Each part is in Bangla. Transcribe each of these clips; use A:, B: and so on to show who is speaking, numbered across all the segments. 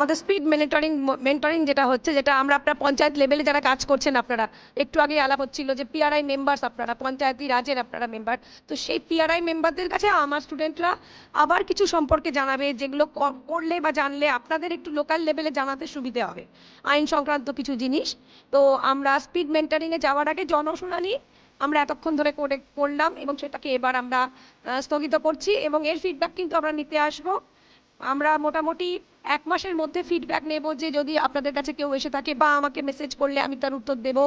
A: আমাদের স্পিড মেন্টরিং যেটা হচ্ছে, যেটা আমরা আপনার পঞ্চায়েত লেভেলে যারা কাজ করছেন, আপনারা একটু আগে আলাপ হচ্ছিল যে পিআরআই মেম্বার্স, আপনারা পঞ্চায়েতি রাজের আপনারা মেম্বার, তো সেই পিআরআই মেম্বারদের কাছে আমার স্টুডেন্টরা আবার কিছু সম্পর্কে জানাবে, যেগুলো করলে বা জানলে আপনাদের একটু লোকাল লেভেলে জানাতে সুবিধে হবে, আইন সংক্রান্ত কিছু জিনিস। তো আমরা স্পিড মেন্টরিংয়ে যাওয়ার আগে জনশুনানি আমরা এতক্ষণ ধরে করলাম এবং সেটাকে এবার আমরা স্থগিত করছি, এবং এর ফিডব্যাক কিন্তু আমরা নিতে আসবো। আমরা মোটামুটি 1 মাসের মধ্যে ফিডব্যাক নেব, যে যদি আপনাদের কাছে কেউ এসে থাকে বা আমাকে মেসেজ করলে আমি তার উত্তর দেব।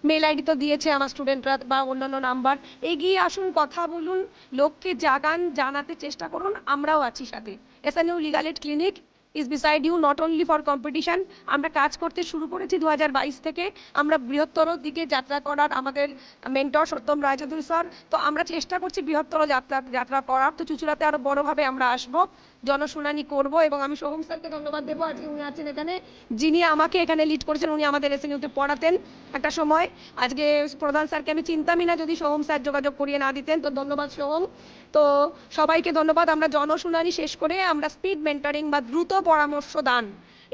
A: মেল আইডি তো দিয়েছে আমার স্টুডেন্টরা বা অন্যান্য নাম্বার। এগিয়ে আসুন, কথা বলুন, লোককে জাগান, জানাতে চেষ্টা করুন, আমরাও আছি সাথে। SNU legal aid clinic is beside you, not only for competition. আমরা কাজ করতে শুরু করেছি 2022 থেকে। আমরা বৃহত্তর দিকে যাত্রা করার আমাদের মেন্টর সত্যম রায়চৌধুরী স্যার, তো আমরা চেষ্টা করছি বৃহত্তর যাত্রা করার। তো চুঁচুড়াতে আরও বড়োভাবে আমরা আসবো, জনশুনানি করব, এবং আমি সোহম স্যারকে ধন্যবাদ দেবো, আজকে উনি আছেন এখানে, যিনি আমাকে এখানে লিড করেছেন। উনি আমাদের এসএনইউতে পড়াতেন একটা সময়। আজকে প্রধান স্যারকে আমি চিনতামই না যদি সোহম স্যার যোগাযোগ করিয়ে না দিতেন, তো ধন্যবাদ সোহম। তো সবাইকে ধন্যবাদ। আমরা জনশুনানি শেষ করে আমরা স্পিড মেন্টরিং বা দ্রুত পরামর্শ দান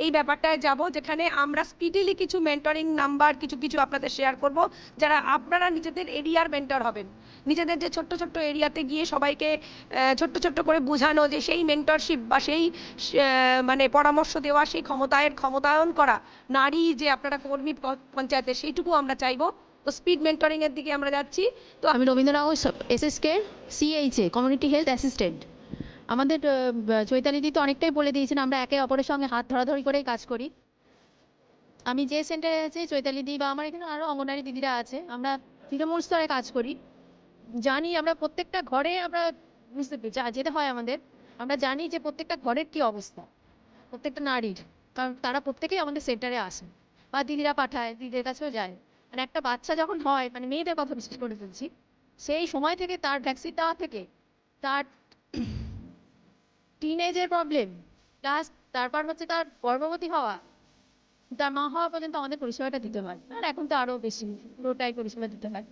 A: এই ব্যাপারটায় যাব, যেখানে আমরা স্পিডিলি কিছু মেন্টরিং নাম্বার কিছু আপনাদের শেয়ার করব, যারা আপনারা নিজেদের এরিয়ার মেন্টর হবেন। নিজেদের যে ছোট্ট ছোট্ট এরিয়াতে গিয়ে সবাইকে ছোট্ট করে বোঝানো, যে সেই মেন্টরশিপ বা সেই মানে পরামর্শ দেওয়া, সেই ক্ষমতায়ন করা নারী যে আপনারা কর্মী পঞ্চায়েতে, সেইটুকু আমরা চাইবো। তো স্পিড মেন্টরিংয়ের দিকে আমরা যাচ্ছি। তো
B: আমি Rabindranath SSK CHA community health assistant. আমাদের চৈতালিদি তো অনেকটাই বলে দিয়েছেন, আমরা একে অপরের সঙ্গে হাত ধরাধরি করেই কাজ করি। আমি যে সেন্টারে আছি, চৈতালিদি বা আমার এখানে আরও অঙ্গনারী দিদিরা আছে, আমরা তৃণমূল স্তরে কাজ করি। জানি আমরা প্রত্যেকটা ঘরে আমরা বুঝতে পেরেছি যেতে হয় আমাদের। আমরা জানি যে প্রত্যেকটা ঘরের কী অবস্থা, প্রত্যেকটা নারীর, কারণ তারা প্রত্যেকেই আমাদের সেন্টারে আসে বা দিদিরা পাঠায়, দিদিদের কাছেও যায়। মানে একটা বাচ্চা যখন হয়, মানে মেয়েদের কথা বিশেষ করে বলছি, সেই সময় থেকে তার ভ্যাকসিন দেওয়া থেকে তার টিনেজের প্রবলেম, প্লাস তারপর হচ্ছে তার গর্ভবতী হওয়া, তার মা হওয়া পর্যন্ত আমাদের পরিষেবাটা দিতে হয়। আর এখন তো আরও বেশি পুরোটাই পরিষেবা দিতে হয়,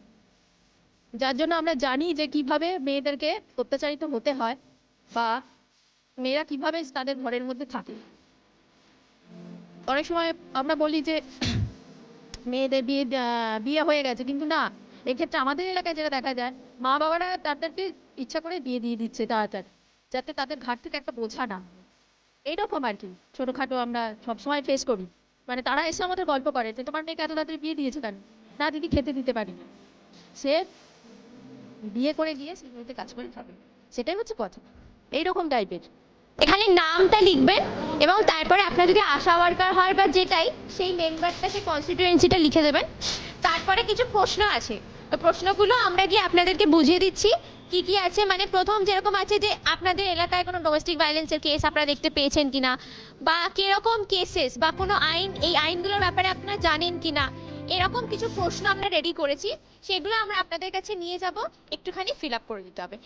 B: যার জন্য আমরা জানি যে কিভাবে মেয়েদেরকে অত্যাচারিত হতে হয় বা মেয়েরা কিভাবে তাদের ঘরের মধ্যে থাকে। অনেক সময় আমরা বলি যে মেয়েদের বিয়ে হয়ে গেছে, কিন্তু না, এক্ষেত্রে আমাদের এলাকায় যেটা দেখা যায়, মা বাবারা তাদেরকে ইচ্ছা করে বিয়ে দিয়ে দিচ্ছে তাড়াতাড়ি, যাতে তাদের ঘাট থেকে একটা বোঝা না। এইরকম আর কি ছোটোখাটো আমরা সবসময় ফেস করি। মানে তারা এসে আমাদের গল্প করে যে তোমার মেয়েকে এত তাড়াতাড়ি বিয়ে দিয়েছে কেন? না দিদি, খেতে দিতে পারি না। সে বিয়ে করে গিয়ে সেগুলোতে কাজ করে খাবে, সেটাই হচ্ছে কথা। এইরকম টাইপের।
C: এখানে নামটা লিখবেন, এবং তারপরে আপনার যদি আশা ওয়ার্কার হয় বা যেটাই, সেই মেম্বারটা, সেই কনস্টিটিউয়েন্সিটা লিখে দেবেন। তারপরে কিছু প্রশ্ন আছে, তো প্রশ্নগুলো আমরা গিয়ে আপনাদেরকে বুঝিয়ে দিচ্ছি কি কি আছে। মানে প্রথম যেরকম আছে যে আপনাদের এলাকায় কোনো ডোমেস্টিক ভায়োলেন্সের কেস আপনারা দেখতে পেয়েছেন কিনা, বা কিরকম কেসেস বা কোনো আইন, এই আইনগুলোর ব্যাপারে আপনারা জানেন কিনা, এরকম কিছু প্রশ্ন আমরা রেডি করেছি। সেগুলো আমরা আপনাদের কাছে নিয়ে যাব, একটুখানি ফিল আপ করে দিতে হবে।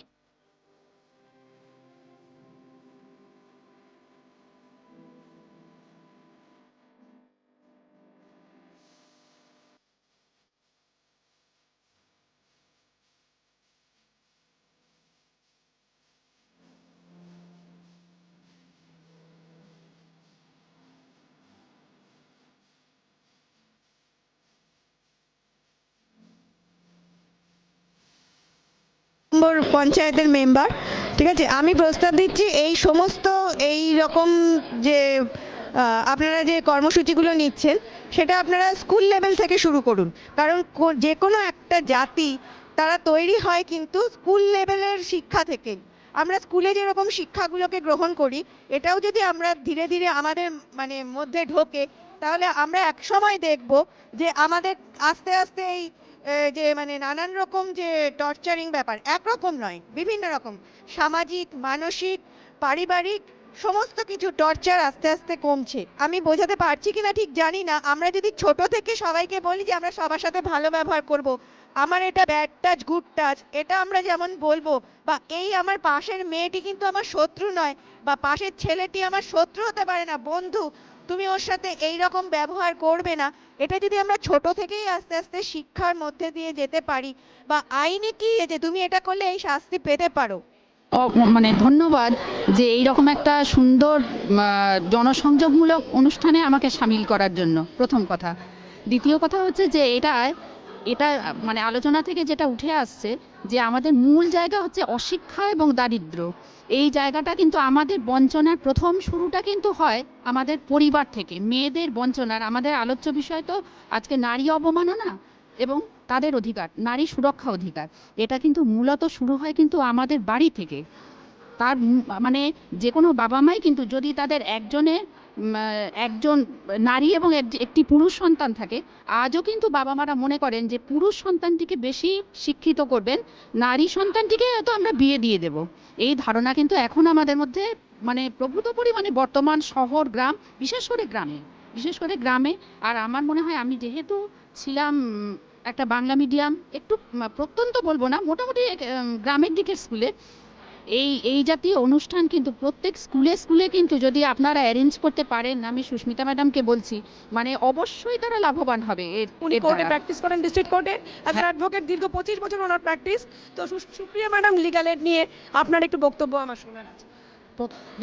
D: পঞ্চায়েতের মেম্বার, ঠিক আছে। আমি প্রস্তাব দিচ্ছি এই সমস্ত এই রকম যে আপনারা যে কর্মসূচিগুলো নিচ্ছেন, সেটা আপনারা স্কুল লেভেল থেকে শুরু করুন। কারণ যে কোনো একটা জাতি তারা তৈরি হয় কিন্তু স্কুল লেভেলের শিক্ষা থেকে। আমরা স্কুলে যেরকম শিক্ষাগুলোকে গ্রহণ করি, এটাও যদি আমরা ধীরে ধীরে আমাদের মানে মধ্যে ঢোকে, তাহলে আমরা একসময় দেখব যে আমাদের আস্তে আস্তে এই যে মানে নানান রকম যে টর্চারিং ব্যাপার, একরকম নয়, বিভিন্ন রকম সামাজিক, মানসিক, পারিবারিক সমস্ত কিছু টর্চার আস্তে আস্তে কমছে। আমি বোঝাতে পারছি কিনা ঠিক জানি না। আমরা যদি ছোট থেকে সবাইকে বলি যে আমরা সবার সাথে ভালো ব্যবহার করব, আমার এটা ব্যাড টাচ গুড টাচ এটা আমরা যেমন বলবো, বা এই আমার পাশের মেয়েটি কিন্তু আমার শত্রু নয়, বা পাশের ছেলেটি আমার শত্রু হতে পারে না, বন্ধু, তুমি ওর সাথে এই রকম ব্যবহার করবে না, এটা যদি আমরা ছোট থেকেই আস্তে আস্তে শিক্ষার মধ্যে দিয়ে যেতে পারি, বা আইনে কি যে তুমি এটা করলে এই শাস্তি পেতে পারো।
B: মানে ধন্যবাদ যে এই রকম একটা সুন্দর জনসংযোগমূলক অনুষ্ঠানে আমাকে সামিল করার জন্য, প্রথম কথা। দ্বিতীয় কথা হচ্ছে যে এটা মানে আলোচনা থেকে যেটা উঠে আসছে যে আমাদের মূল জায়গা হচ্ছে অশিক্ষা এবং দারিদ্র্য। এই জায়গাটা কিন্তু আমাদের বঞ্চনার প্রথম শুরুটা কিন্তু হয় আমাদের পরিবার থেকে, মেয়েদের বঞ্চনার। আমাদের আলোচ্য বিষয় তো আজকে নারী অবমাননা এবং তাদের অধিকার, নারী সুরক্ষা অধিকার। এটা কিন্তু মূলত শুরু হয় কিন্তু আমাদের বাড়ি থেকে। তার মানে যে কোনো বাবা মাই কিন্তু যদি তাদের একজন নারী এবং একটি পুরুষ সন্তান থাকে, আজও কিন্তু বাবা মারা মনে করেন যে পুরুষ সন্তানটিকে বেশি শিক্ষিত করবেন, নারী সন্তানটিকে হয়তো আমরা বিয়ে দিয়ে দেব। এই ধারণা কিন্তু এখন আমাদের মধ্যে মানে প্রভূত পরিমাণে বর্তমান শহর গ্রাম, বিশেষ করে গ্রামে। আর আমার মনে হয় আমি যেহেতু ছিলাম একটা বাংলা মিডিয়াম, একটু প্রত্যন্ত বলবো না, মোটামুটি গ্রামের দিকের স্কুলে, এই জাতীয় অনুষ্ঠান কিন্তু প্রত্যেক স্কুলে কিন্তু যদি আপনারা অ্যারেঞ্জ করতে পারেন, আমি সুস্মিতা ম্যাডামকে বলছি, মানে অবশ্যই তারা লাভবান হবে
A: উনি কোর্টে প্র্যাকটিস করেন, ডিস্ট্রিক্ট কোর্টে অ্যাজ অ্যাডভোকেট, দীর্ঘ 25 বছর ওনার প্র্যাকটিস। তো সুপ্রিয়া ম্যাডাম, লিগ্যাল এড নিয়ে আপনার একটু বক্তব্য আমার শোনার আছে।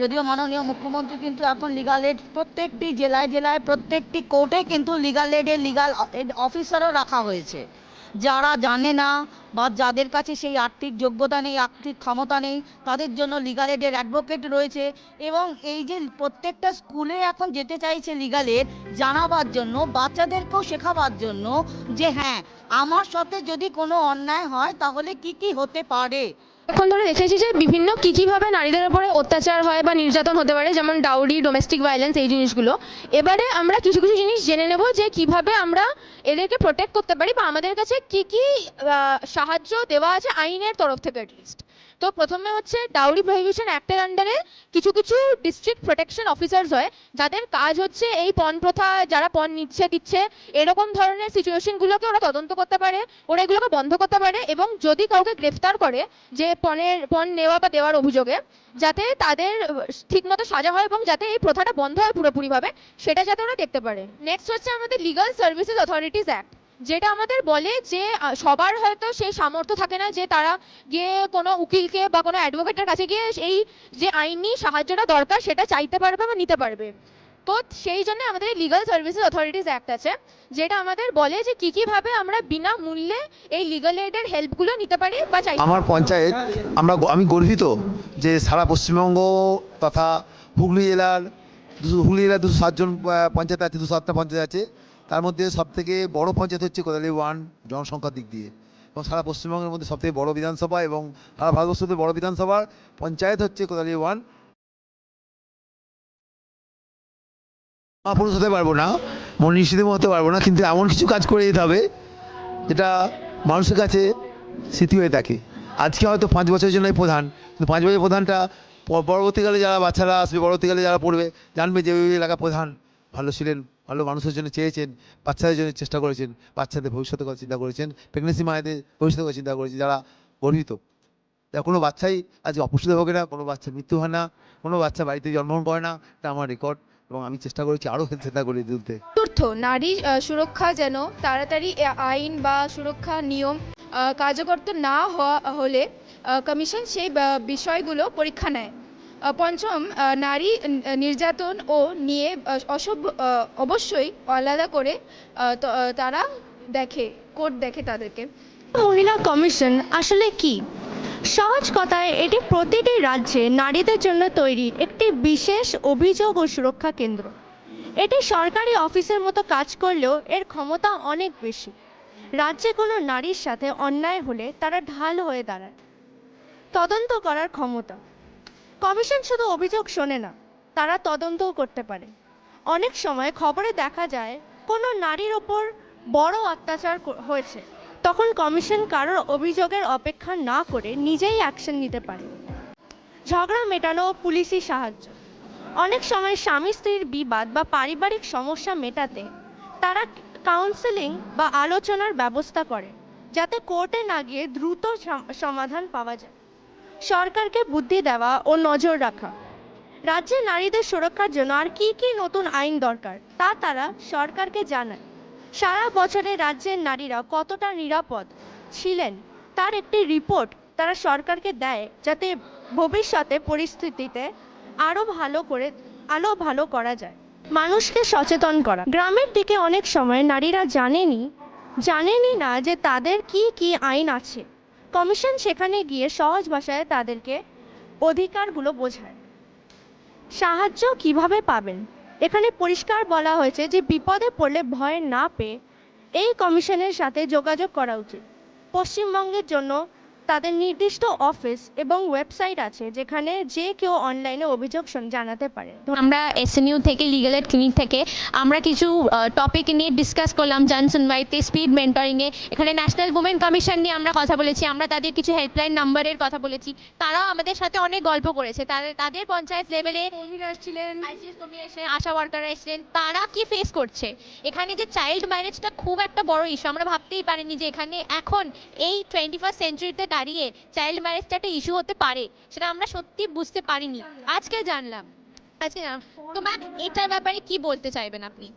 E: যদিও মাননীয় মুখ্যমন্ত্রী কিন্তু এখন লিগাল এড প্রত্যেকটি জেলায় প্রত্যেকটি কোর্টে কিন্তু লিগাল এড অফিসারও রাখা হয়েছে। যারা জানে না বা যাদের কাছে সেই আর্থিক যোগ্যতা নেই, আর্থিক ক্ষমতা নেই, তাদের জন্য লিগাল এডের অ্যাডভোকেট রয়েছে। এবং এই যে প্রত্যেকটা স্কুলে এখন যেতে চাইছে লিগাল এড জানাবার জন্য, বাচ্চাদেরকেও শেখাবার জন্য যে হ্যাঁ, আমার সাথে যদি কোনো অন্যায় হয় তাহলে কি হতে পারে।
C: এখন ধরে দেখেছি যে বিভিন্ন কীভাবে নারীদের উপরে অত্যাচার হয় বা নির্যাতন হতে পারে, যেমন ডাউরি, ডোমেস্টিক ভায়োলেন্স, এই জিনিসগুলো। এবারে আমরা কিছু জিনিস জেনে নেব যে কিভাবে আমরা এদেরকে প্রোটেক্ট করতে পারি, বা আমাদের কাছে কি সাহায্য দেওয়া আছে আইনের তরফ থেকে অ্যাটলিস্ট। তো প্রথমে হচ্ছে ডাউরি প্রহিবিশন অ্যাক্টের আন্ডারে কিছু ডিস্ট্রিক্ট প্রোটেকশন অফিসার্স হয়, যাদের কাজ হচ্ছে এই পণ প্রথা, যারা পণ দিচ্ছে এরকম ধরনের সিচুয়েশনগুলোকে ওরা তদন্ত করতে পারে, ওরা এগুলোকে বন্ধ করতে পারে, এবং যদি কাউকে গ্রেফতার করে যে পণ নেওয়া বা দেওয়ার অভিযোগে, যাতে তাদের ঠিকমতো সাজা হয় এবং যাতে এই প্রথাটা বন্ধ হয় পুরোপুরিভাবে, সেটা যাতে ওরা দেখতে পারে। নেক্সট হচ্ছে আমাদের লিগাল সার্ভিসেস অথরিটিস অ্যাক্ট, যেটা আমাদের বলে যে সবার হয়তো সেই সামর্থ্য থাকে না যে তারা গিয়ে কোনো উকিলকে বা কোনো অ্যাডভোকেটের কাছে গিয়ে এই যে আইনি সাহায্যটা দরকার সেটা চাইতে পারবে বা নিতে পারবে। তো সেই জন্য আমাদের লিগাল সার্ভিসেস অথরিটিস অ্যাক্ট আছে, যেটা আমাদের বলে যে কিভাবে আমরা বিনামূল্যে এই লিগাল এডের হেল্পগুলো নিতে পারি বা চাই।
F: আমার পঞ্চায়েত, আমি গর্বিত যে সারা পশ্চিমবঙ্গ তথা হুগলি জেলার 207 জন পঞ্চায়েত আছে, 207টা পঞ্চায়েত আছে। তার মধ্যে সবথেকে বড় পঞ্চায়েত হচ্ছে কোদালি 1 জনসংখ্যার দিক দিয়ে, এবং সারা পশ্চিমবঙ্গের মধ্যে সবথেকে বড় বিধানসভা এবং সারা ভারতবর্ষতে বড় বিধানসভার পঞ্চায়েত হচ্ছে কোদালি 1। মহাপুরুষ হতে পারবো না, মনীষীদেব হতে পারবো না, কিন্তু এমন কিছু কাজ করে যেতে হবে যেটা মানুষের কাছে স্মৃতি হয়ে থাকে। আজকে হয়তো 5 বছরের জন্যই প্রধান, কিন্তু 5 বছরের প্রধানটা পরবর্তীকালে যারা বাচ্চারা আসবে, পরবর্তীকালে যারা পড়বে, জানবে যে ওই এলাকা প্রধান ভালো ছিলেন, ভালো মানুষের জন্য চেয়েছেন, বাচ্চাদের জন্য চেষ্টা করেছেন, বাচ্চাদের ভবিষ্যতের কথা চিন্তা করেছেন, প্রেগনেন্সি মায়েদের ভবিষ্যতের কথা চিন্তা করেছেন, যারা গর্বিত। কোনো বাচ্চাই আজকে অপুষ্টিত ভোগে না, কোনো বাচ্চার মৃত্যু হয় না, কোনো বাচ্চা বাড়িতে জন্মগ্রহণ করে না। এটা আমার রেকর্ড, এবং আমি চেষ্টা করেছি আরও চেষ্টা করে তুলতে।
G: চতুর্থ, নারী সুরক্ষা যেন তাড়াতাড়ি আইন বা সুরক্ষা নিয়ম কার্যকর না হলে কমিশন সেই বিষয়গুলো পরীক্ষা নেয়। পঞ্চম, নারী নির্যাতন নিয়ে অবশ্যই আলাদা করে তারা কোর্ট দেখে তাদেরকে।
C: মহিলা কমিশন আসলে কি? সহজ কথায় এটি প্রতিটি রাজ্যে নারীদের জন্য তৈরি একটি বিশেষ অভিযোগ ও সুরক্ষা কেন্দ্র। এটি সরকারি অফিসের মতো কাজ করলেও এর ক্ষমতা অনেক বেশি। রাজ্যে কোনো নারীর সাথে অন্যায় হলে তারা ঢাল হয়ে দাঁড়ায়। তদন্ত করার ক্ষমতা, কমিশন শুধু অভিযোগ শোনে না, তারা তদন্তও করতে পারে। অনেক সময় খবরে দেখা যায় কোনো নারীর ওপর বড় অত্যাচার হয়েছে, তখন কমিশন কারোর অভিযোগের অপেক্ষা না করে নিজেই অ্যাকশন নিতে পারে। ঝগড়া মেটানো ও পুলিশি সাহায্য, অনেক সময় স্বামী স্ত্রীর বিবাদ বা পারিবারিক সমস্যা মেটাতে তারা কাউন্সেলিং বা আলোচনার ব্যবস্থা করে। যাতে কোর্টে না গিয়ে দ্রুত সমাধান পাওয়া যায়। সরকারকে বুদ্ধি দেওয়া ও নজর রাখা। রাজ্যে নারীদের সুরক্ষার জন্য আর কী কী নতুন আইন দরকার তা তারা সরকারকে জানায়। সারা বছরে রাজ্যের নারীরা কতটা নিরাপদ ছিলেন তার একটি রিপোর্ট তারা সরকারকে দেয়, যাতে ভবিষ্যতে পরিস্থিতিতে আরও ভালো করা যায়। মানুষকে সচেতন করা। গ্রামের দিকে অনেক সময় নারীরা জানেনই না যে তাদের কি আইন আছে। কমিশন সেখানে গিয়ে সহজ ভাষায় তাদেরকে অধিকারগুলো বোঝায়। সাহায্য কিভাবে পাবেন? এখানে পরিষ্কার বলা হয়েছে যে বিপদে পড়লে ভয় না পেয়ে এই কমিশনের সাথে যোগাযোগ করা উচিত। পশ্চিমবঙ্গের জন্য তাদের নির্দিষ্ট অফিস এবং ওয়েবসাইট আছে যেখানে যে কেউ অনলাইনে অভিযোগ জানাতে পারে।
B: আমরা এসএনইউ থেকে লিগাল এড ক্লিনিক থেকে আমরা কিছু টপিক নিয়ে ডিসকাস করলাম। জনসুনওয়াইতে, স্পিড মেন্টরিংয়ে, এখানে ন্যাশনাল উমেন কমিশন নিয়ে আমরা কথা বলেছি। আমরা তাদের কিছু হেল্পলাইন নাম্বারের কথা বলেছি। তারাও আমাদের সাথে অনেক গল্প করেছে। তাদের পঞ্চায়েত লেভেলে
A: কর্মীরা এসেছিলেন,
B: আইসিএস কর্মী এসেছিলেন, আশা ওয়ার্কাররা এসেছিলেন, তারা কি ফেস করছে। এখানে যে চাইল্ড ম্যারেজটা খুব একটা বড় ইস্যু, আমরা ভাবতেই পারিনি যে এখানে এখন এই 21st সেঞ্চুরিতে দাঁড়িয়ে চাইল্ড ম্যারেজটা একটা ইস্যু হতে পারে, সেটা আমরা সত্যি বুঝতে পারিনি। আজকে জানলাম। তো ম্যাম, এটার ব্যাপারে কি বলতে চাইবেন আপনি?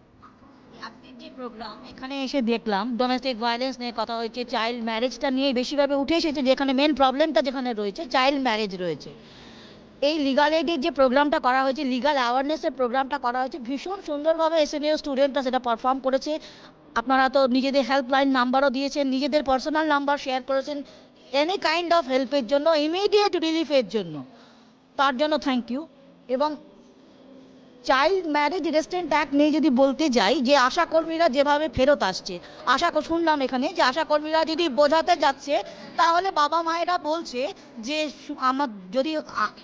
E: যে প্রোগ্রাম এখানে এসে দেখলাম, ডোমেস্টিক ভায়োলেন্স নিয়ে কথা হয়েছে, চাইল্ড ম্যারেজটা নিয়ে বেশিভাবে উঠে এসেছে, যেখানে মেন প্রবলেমটা যেখানে রয়েছে চাইল্ড ম্যারেজ রয়েছে। এই লিগাল এডের যে প্রোগ্রামটা করা হয়েছে, লিগাল অ্যাওয়ারনেসের প্রোগ্রামটা করা হয়েছে, ভীষণ সুন্দরভাবে এসএনইউ স্টুডেন্টরা সেটা পারফর্ম করেছে। আপনারা তো নিজেদের হেল্পলাইন নাম্বারও দিয়েছেন, নিজেদের পার্সোনাল নাম্বার শেয়ার করেছেন এনি কাইন্ড অফ হেল্পের জন্য, ইমিডিয়েট রিলিফের জন্য, তার জন্য থ্যাংক ইউ। এবং চাইল্ড ম্যারেজ রেস্ট্রেন্ট অ্যাক্ট নিয়ে যদি বলতে যাই, যে আশাকর্মীরা যেভাবে ফেরত আসছে, শুনলাম এখানে যে আশাকর্মীরা যদি বোঝাতে যাচ্ছে, তাহলে বাবা মায়েরা বলছে যে আমার যদি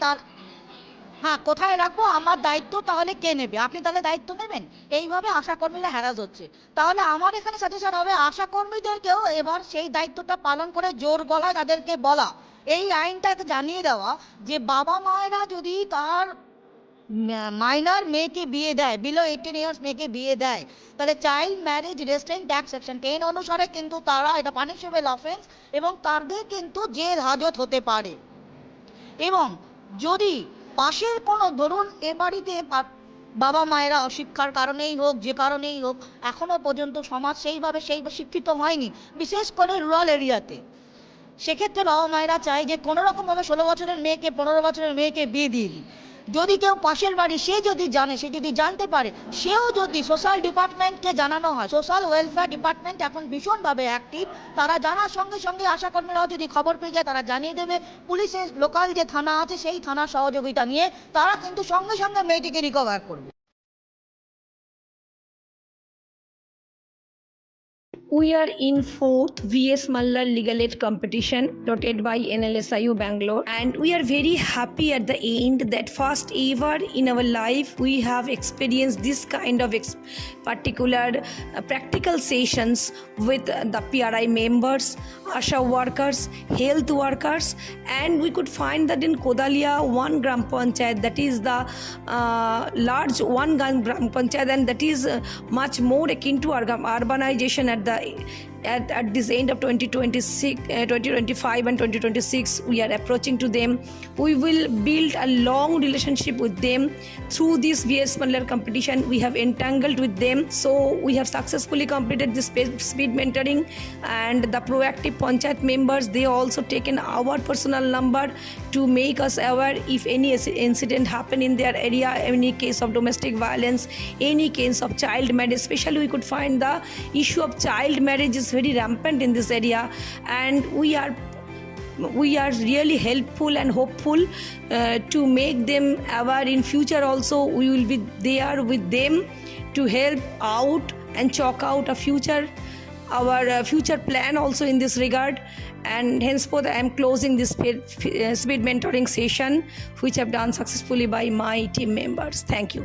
E: তার কোথায় রাখবো, আমার দায়িত্ব তাহলে কে নেবে, আপনি তাহলে দায়িত্ব নেবেন। এইভাবে আশাকর্মীরা হ্যারাস হচ্ছে। তাহলে আমার এখানে সাজেশন হবে আশাকর্মীদেরকেও এবার সেই দায়িত্বটা পালন করে জোর গলায় তাদেরকে বলা, এই আইনটাকে জানিয়ে দেওয়া যে বাবা মায়েরা যদি তার মাইনর মেয়েকে বিয়ে দেয়, বিলো 18 ইয়ার্স মেয়েকে বিয়ে দেয়, তাহলে child marriage restrained act section 10 অনুসারে কিন্তু তারা এটা পানিশেবল অফেন্স এবং তাদের কিন্তু জেল হাজত হতে পারে। এবং যদি পাশের কোনো, ধরুন এ বাড়িতে বাবা মায়েরা অশিক্ষার কারণেই হোক, যে কারণেই হোক, এখনও পর্যন্ত সমাজ সেইভাবে শিক্ষিত হয়নি, বিশেষ করে রুরাল এরিয়াতে, সেক্ষেত্রে বাবা মায়েরা চায় যে কোনোরকমভাবে 16 বছরের মেয়েকে 15 বছরের মেয়েকে বিয়ে দিয়ে দিই। যদি কেউ পাশের বাড়ি সে যদি জানে, সে যদি জানতে পারে, সেও যদি সোশ্যাল ডিপার্টমেন্টকে জানানো হয়, সোশ্যাল ওয়েলফেয়ার ডিপার্টমেন্ট এখন ভীষণভাবে অ্যাক্টিভ, তারা জানার সঙ্গে সঙ্গে আশাকর্মীরাও যদি খবর পেয়ে যায় তারা জানিয়ে দেবে। পুলিশের লোকাল যে থানা আছে সেই থানার সহযোগিতা নিয়ে তারা কিন্তু সঙ্গে সঙ্গে মেয়েটিকে রিকভার করবে।
A: We are in 4th VS Mallar Legal Aid competition dotted by NLSIU Bangalore, and we are very happy at the end that first ever in our life we have experienced this kind of particular practical sessions with the PRI members, ASHA workers, health workers, and we could find that in Kodalia one Gram Panchayat, that is the large one Gram Panchayat, and that is much more akin to urbanization at this end of 2025 and 2026. We are approaching to them. We will build a long relationship with them through this VS Mallar competition. We have entangled with them, so we have successfully completed this speed mentoring, and the proactive Panchayat members, they also taken our personal number to make us aware if any incident happen in their area, any case of domestic violence, any case of child marriage. Especially we could find the issue of child marriage is very rampant in this area, and we are really helpful and hopeful to make them aware. In future also we will be there with them to help out and chalk out our future plan also in this regard. And henceforth I am closing this speed mentoring session which I have done successfully by my team members. Thank you.